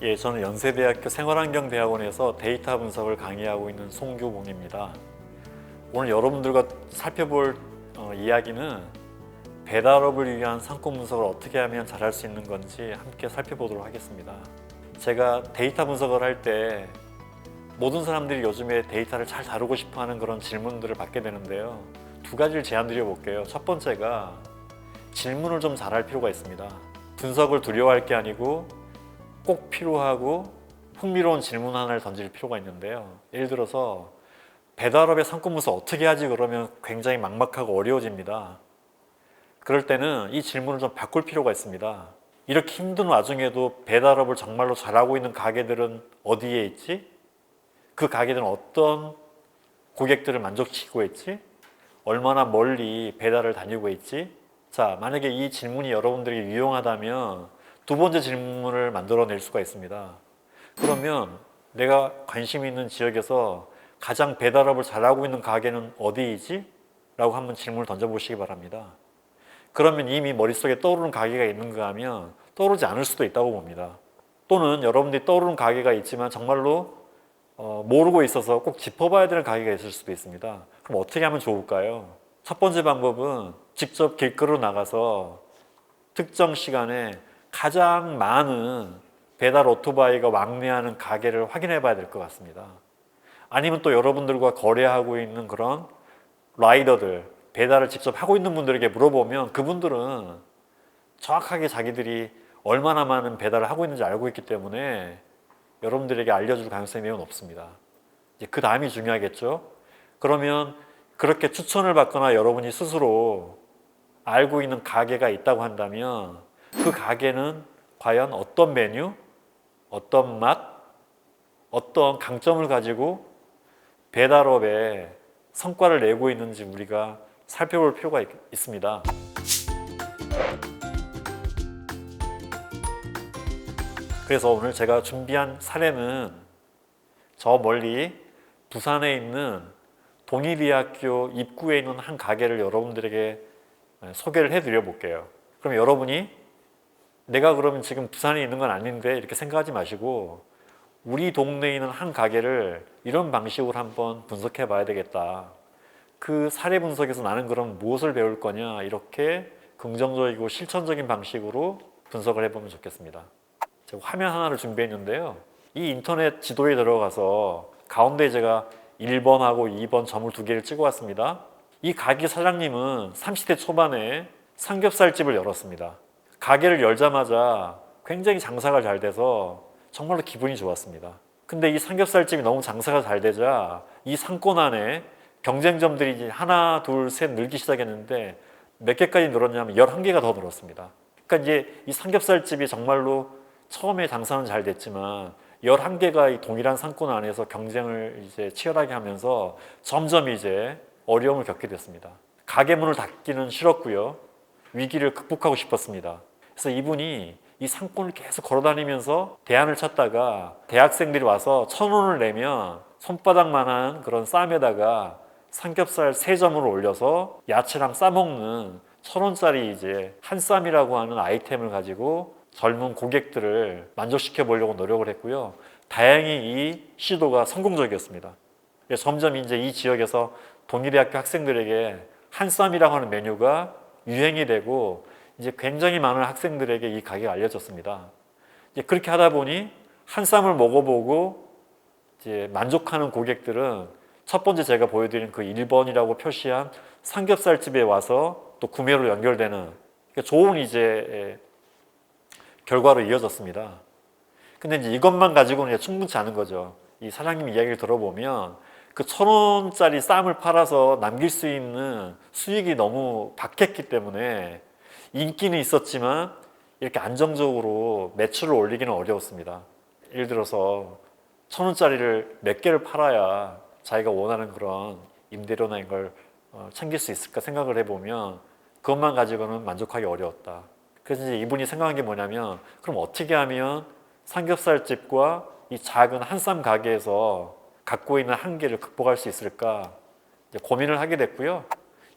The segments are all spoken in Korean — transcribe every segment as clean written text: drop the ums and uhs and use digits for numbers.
예, 저는 연세대학교 생활환경대학원에서 데이터 분석을 강의하고 있는 송규봉입니다. 오늘 여러분들과 살펴볼 이야기는 배달업을 위한 상권 분석을 어떻게 하면 잘할 수 있는 건지 함께 살펴보도록 하겠습니다. 제가 데이터 분석을 할 때 모든 사람들이 요즘에 데이터를 잘 다루고 싶어하는 그런 질문들을 받게 되는데요. 두 가지를 제안 드려 볼게요. 첫 번째가 질문을 좀 잘할 필요가 있습니다. 분석을 두려워할 게 아니고 꼭 필요하고 흥미로운 질문 하나를 던질 필요가 있는데요. 예를 들어서 배달업의 상권 분석 어떻게 하지 그러면 굉장히 막막하고 어려워집니다. 그럴 때는 이 질문을 좀 바꿀 필요가 있습니다. 이렇게 힘든 와중에도 배달업을 정말로 잘하고 있는 가게들은 어디에 있지? 그 가게들은 어떤 고객들을 만족시키고 있지? 얼마나 멀리 배달을 다니고 있지? 자, 만약에 이 질문이 여러분들에게 유용하다면 두 번째 질문을 만들어낼 수가 있습니다. 그러면 내가 관심 있는 지역에서 가장 배달업을 잘하고 있는 가게는 어디이지? 라고 한번 질문을 던져보시기 바랍니다. 그러면 이미 머릿속에 떠오르는 가게가 있는가 하면 떠오르지 않을 수도 있다고 봅니다. 또는 여러분들이 떠오르는 가게가 있지만 정말로 모르고 있어서 꼭 짚어봐야 되는 가게가 있을 수도 있습니다. 그럼 어떻게 하면 좋을까요? 첫 번째 방법은 직접 길거리로 나가서 특정 시간에 가장 많은 배달 오토바이가 왕래하는 가게를 확인해 봐야 될 것 같습니다. 아니면 또 여러분들과 거래하고 있는 그런 라이더들, 배달을 직접 하고 있는 분들에게 물어보면 그분들은 정확하게 자기들이 얼마나 많은 배달을 하고 있는지 알고 있기 때문에 여러분들에게 알려줄 가능성이 매우 높습니다. 이제 그 다음이 중요하겠죠. 그러면 그렇게 추천을 받거나 여러분이 스스로 알고 있는 가게가 있다고 한다면 그 가게는 과연 어떤 메뉴, 어떤 맛, 어떤 강점을 가지고 배달업에 성과를 내고 있는지 우리가 살펴볼 필요가 있습니다. 그래서 오늘 제가 준비한 사례는 저 멀리 부산에 있는 동의대학교 입구에 있는 한 가게를 여러분들에게 소개를 해드려 볼게요. 그럼 여러분이 내가 그러면 지금 부산에 있는 건 아닌데 이렇게 생각하지 마시고 우리 동네에 있는 한 가게를 이런 방식으로 한번 분석해 봐야 되겠다. 그 사례 분석에서 나는 그럼 무엇을 배울 거냐 이렇게 긍정적이고 실천적인 방식으로 분석을 해보면 좋겠습니다. 제가 화면 하나를 준비했는데요. 이 인터넷 지도에 들어가서 가운데 제가 1번하고 2번 점을 두 개를 찍어 왔습니다. 이 가게 사장님은 30대 초반에 삼겹살집을 열었습니다. 가게를 열자마자 굉장히 장사가 잘 돼서 정말로 기분이 좋았습니다. 근데 이 삼겹살집이 너무 장사가 잘 되자 이 상권 안에 경쟁점들이 이제 하나, 둘, 셋 늘기 시작했는데 몇 개까지 늘었냐면 11개가 더 늘었습니다. 그러니까 이제 이 삼겹살집이 정말로 처음에 장사는 잘 됐지만 11개가 이 동일한 상권 안에서 경쟁을 이제 치열하게 하면서 점점 이제 어려움을 겪게 됐습니다. 가게 문을 닫기는 싫었고요. 위기를 극복하고 싶었습니다. 그래서 이분이 이 상권을 계속 걸어다니면서 대안을 찾다가 대학생들이 와서 1,000원을 내면 손바닥만한 그런 쌈에다가 삼겹살 3점을 올려서 야채랑 싸먹는 1,000원짜리 이제 한 쌈이라고 하는 아이템을 가지고 젊은 고객들을 만족시켜 보려고 노력을 했고요. 다행히 이 시도가 성공적이었습니다. 점점 이제 이 지역에서 동의대학교 학생들에게 한쌈이라고 하는 메뉴가 유행이 되고 이제 굉장히 많은 학생들에게 이 가게가 알려졌습니다. 이제 그렇게 하다 보니 한쌈을 먹어보고 이제 만족하는 고객들은 첫 번째 제가 보여드린 그 1번이라고 표시한 삼겹살집에 와서 또 구매로 연결되는 좋은 이제 결과로 이어졌습니다. 근데 이제 이것만 가지고는 충분치 않은 거죠. 이 사장님 이야기를 들어보면 그 1,000원짜리 쌈을 팔아서 남길 수 있는 수익이 너무 박했기 때문에 인기는 있었지만 이렇게 안정적으로 매출을 올리기는 어려웠습니다. 예를 들어서 1,000원짜리를 몇 개를 팔아야 자기가 원하는 그런 임대료나 이걸 챙길 수 있을까 생각을 해보면 그것만 가지고는 만족하기 어려웠다. 그래서 이제 이분이 생각한 게 뭐냐면 그럼 어떻게 하면 삼겹살집과 이 작은 한쌈 가게에서 갖고 있는 한계를 극복할 수 있을까 이제 고민을 하게 됐고요.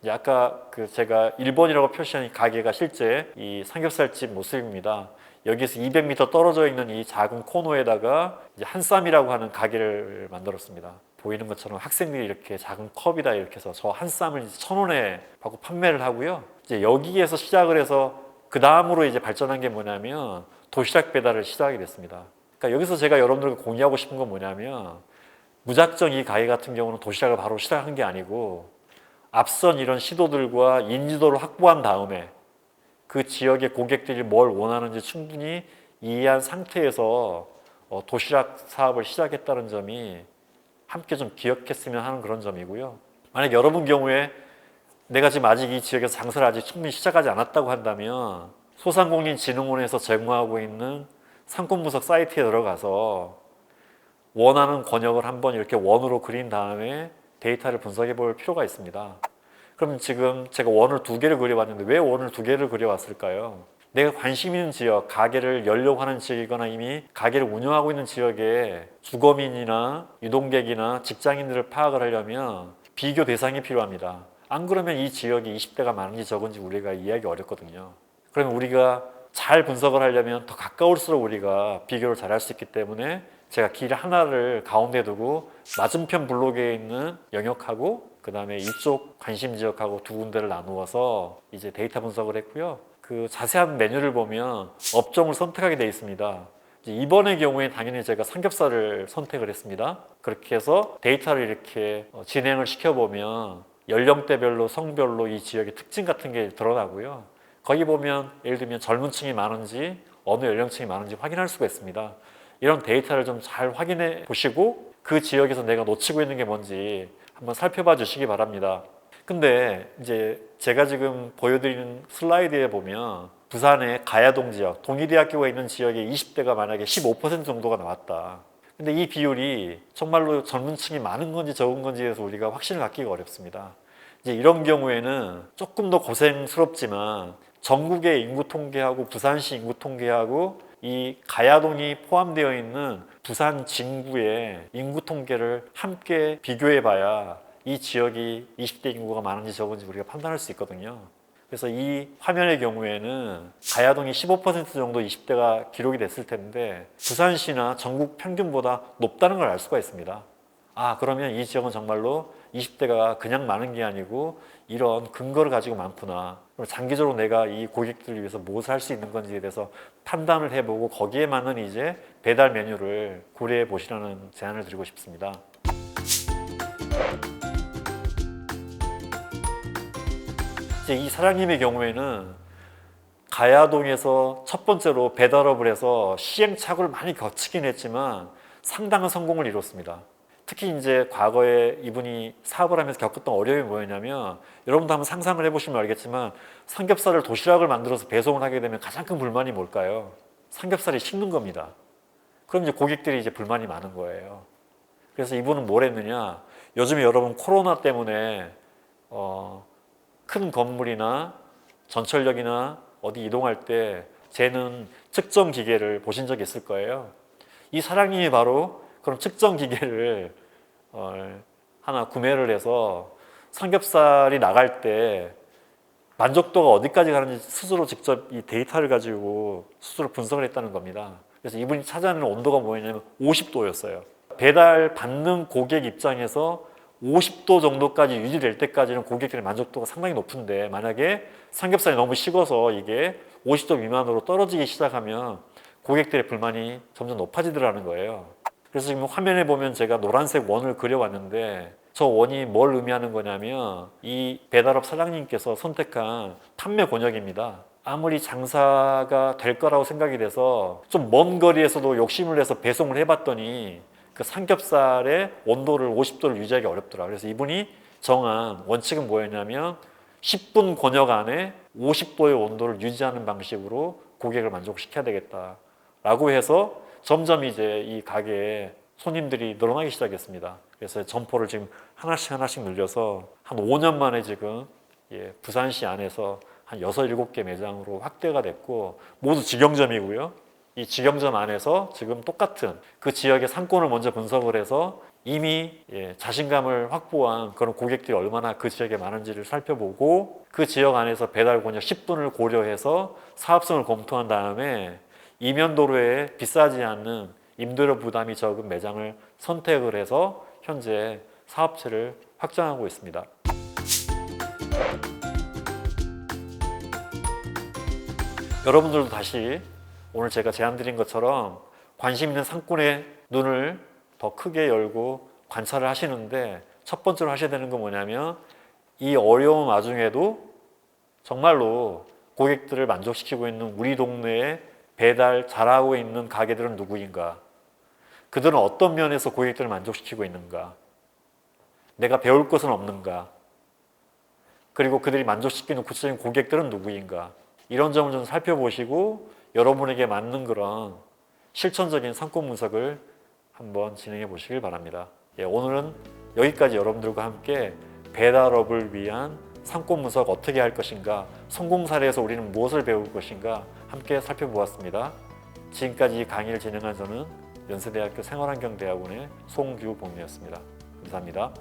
이제 아까 그 제가 1번이라고 표시한 이 가게가 실제 이 삼겹살집 모습입니다. 여기서 200m 떨어져 있는 이 작은 코너에다가 이제 한쌈이라고 하는 가게를 만들었습니다. 보이는 것처럼 학생들이 이렇게 작은 컵이다 이렇게 해서 저 한 쌈을 1,000원에 받고 판매를 하고요. 이제 여기에서 시작을 해서 그 다음으로 이제 발전한 게 뭐냐면 도시락 배달을 시작하게 됐습니다. 그러니까 여기서 제가 여러분들과 공유하고 싶은 건 뭐냐면 무작정 이 가게 같은 경우는 도시락을 바로 시작한 게 아니고 앞선 이런 시도들과 인지도를 확보한 다음에 그 지역의 고객들이 뭘 원하는지 충분히 이해한 상태에서 도시락 사업을 시작했다는 점이 함께 좀 기억했으면 하는 그런 점이고요. 만약 여러분 경우에 내가 지금 아직 이 지역에서 장사를 아직 충분히 시작하지 않았다고 한다면 소상공인진흥원에서 제공하고 있는 상권분석 사이트에 들어가서 원하는 권역을 한번 이렇게 원으로 그린 다음에 데이터를 분석해 볼 필요가 있습니다. 그럼 지금 제가 원을 2개를 그려왔는데 왜 원을 2개를 그려왔을까요? 내가 관심 있는 지역, 가게를 열려고 하는 지역이거나 이미 가게를 운영하고 있는 지역에 주거민이나 유동객이나 직장인들을 파악을 하려면 비교 대상이 필요합니다. 안 그러면 이 지역이 20대가 많은지 적은지 우리가 이해하기 어렵거든요. 그러면 우리가 잘 분석을 하려면 더 가까울수록 우리가 비교를 잘 할 수 있기 때문에 제가 길 하나를 가운데 두고 맞은편 블록에 있는 영역하고 그 다음에 이쪽 관심 지역하고 2군데를 나누어서 이제 데이터 분석을 했고요. 그 자세한 메뉴를 보면 업종을 선택하게 되어 있습니다. 이번의 경우에 당연히 제가 삼겹살을 선택을 했습니다. 그렇게 해서 데이터를 이렇게 진행을 시켜보면 연령대별로 성별로 이 지역의 특징 같은 게 드러나고요. 거기 보면 예를 들면 젊은 층이 많은지 어느 연령층이 많은지 확인할 수가 있습니다. 이런 데이터를 좀 잘 확인해 보시고 그 지역에서 내가 놓치고 있는 게 뭔지 한번 살펴봐 주시기 바랍니다. 근데 이제 제가 지금 보여드리는 슬라이드에 보면 부산의 가야동 지역, 동일대학교가 있는 지역의 20대가 만약에 15% 정도가 나왔다. 근데 이 비율이 정말로 젊은 층이 많은 건지 적은 건지에 대해서 우리가 확신을 갖기가 어렵습니다. 이제 이런 경우에는 조금 더 고생스럽지만 전국의 인구 통계하고 부산시 인구 통계하고 이 가야동이 포함되어 있는 부산 진구의 인구 통계를 함께 비교해 봐야 이 지역이 20대 인구가 많은지 적은지 우리가 판단할 수 있거든요. 그래서 이 화면의 경우에는 가야동이 15% 정도 20대가 기록이 됐을 텐데 부산시나 전국 평균보다 높다는 걸 알 수가 있습니다. 아, 그러면 이 지역은 정말로 20대가 그냥 많은 게 아니고 이런 근거를 가지고 많구나. 그럼 장기적으로 내가 이 고객들을 위해서 무엇을 할 수 있는 건지에 대해서 판단을 해보고 거기에 맞는 이제 배달 메뉴를 고려해 보시라는 제안을 드리고 싶습니다. 이제 이 사장님의 경우에는 가야동에서 첫 번째로 배달업을 해서 시행착오를 많이 거치긴 했지만 상당한 성공을 이뤘습니다. 특히 이제 과거에 이분이 사업을 하면서 겪었던 어려움이 뭐였냐면 여러분도 한번 상상을 해보시면 알겠지만 삼겹살을 도시락을 만들어서 배송을 하게 되면 가장 큰 불만이 뭘까요? 삼겹살이 식는 겁니다. 그럼 이제 고객들이 이제 불만이 많은 거예요. 그래서 이분은 뭘 했느냐? 요즘에 여러분 코로나 때문에 큰 건물이나 전철역이나 어디 이동할 때 재는 측정 기계를 보신 적이 있을 거예요. 이 사장님이 바로 그런 측정 기계를 하나 구매를 해서 삼겹살이 나갈 때 만족도가 어디까지 가는지 스스로 직접 이 데이터를 가지고 스스로 분석을 했다는 겁니다. 그래서 이분이 찾아내는 온도가 뭐였냐면 50도였어요. 배달 받는 고객 입장에서 50도 정도까지 유지될 때까지는 고객들의 만족도가 상당히 높은데 만약에 삼겹살이 너무 식어서 이게 50도 미만으로 떨어지기 시작하면 고객들의 불만이 점점 높아지더라는 거예요. 그래서 지금 화면에 보면 제가 노란색 원을 그려왔는데 저 원이 뭘 의미하는 거냐면 이 배달업 사장님께서 선택한 판매 권역입니다. 아무리 장사가 될 거라고 생각이 돼서 좀 먼 거리에서도 욕심을 내서 배송을 해봤더니 그 삼겹살의 온도를 50도를 유지하기 어렵더라. 그래서 이분이 정한 원칙은 뭐였냐면 10분 권역 안에 50도의 온도를 유지하는 방식으로 고객을 만족시켜야 되겠다라고 해서 점점 이제 이 가게에 손님들이 늘어나기 시작했습니다. 그래서 점포를 지금 하나씩 늘려서 한 5년 만에 지금 부산시 안에서 한 6, 7개 매장으로 확대가 됐고 모두 직영점이고요. 이 직영점 안에서 지금 똑같은 그 지역의 상권을 먼저 분석을 해서 이미 자신감을 확보한 그런 고객들이 얼마나 그 지역에 많은지를 살펴보고 그 지역 안에서 배달 권역 10분을 고려해서 사업성을 검토한 다음에 이면도로에 비싸지 않는 임대료 부담이 적은 매장을 선택을 해서 현재 사업체를 확장하고 있습니다. 여러분들도 다시 오늘 제가 제안드린 것처럼 관심 있는 상권의 눈을 더 크게 열고 관찰을 하시는데, 첫 번째로 하셔야 되는 건 뭐냐면 이 어려운 와중에도 정말로 고객들을 만족시키고 있는 우리 동네에 배달 잘하고 있는 가게들은 누구인가? 그들은 어떤 면에서 고객들을 만족시키고 있는가? 내가 배울 것은 없는가? 그리고 그들이 만족시키는 구체적인 고객들은 누구인가? 이런 점을 좀 살펴보시고 여러분에게 맞는 그런 실천적인 상권 분석을 한번 진행해 보시길 바랍니다. 오늘은 여기까지 여러분들과 함께 배달업을 위한 상권 분석 어떻게 할 것인가, 성공 사례에서 우리는 무엇을 배울 것인가 함께 살펴보았습니다. 지금까지 이 강의를 진행한 저는 연세대학교 생활환경대학원의 송규봉이었습니다. 감사합니다.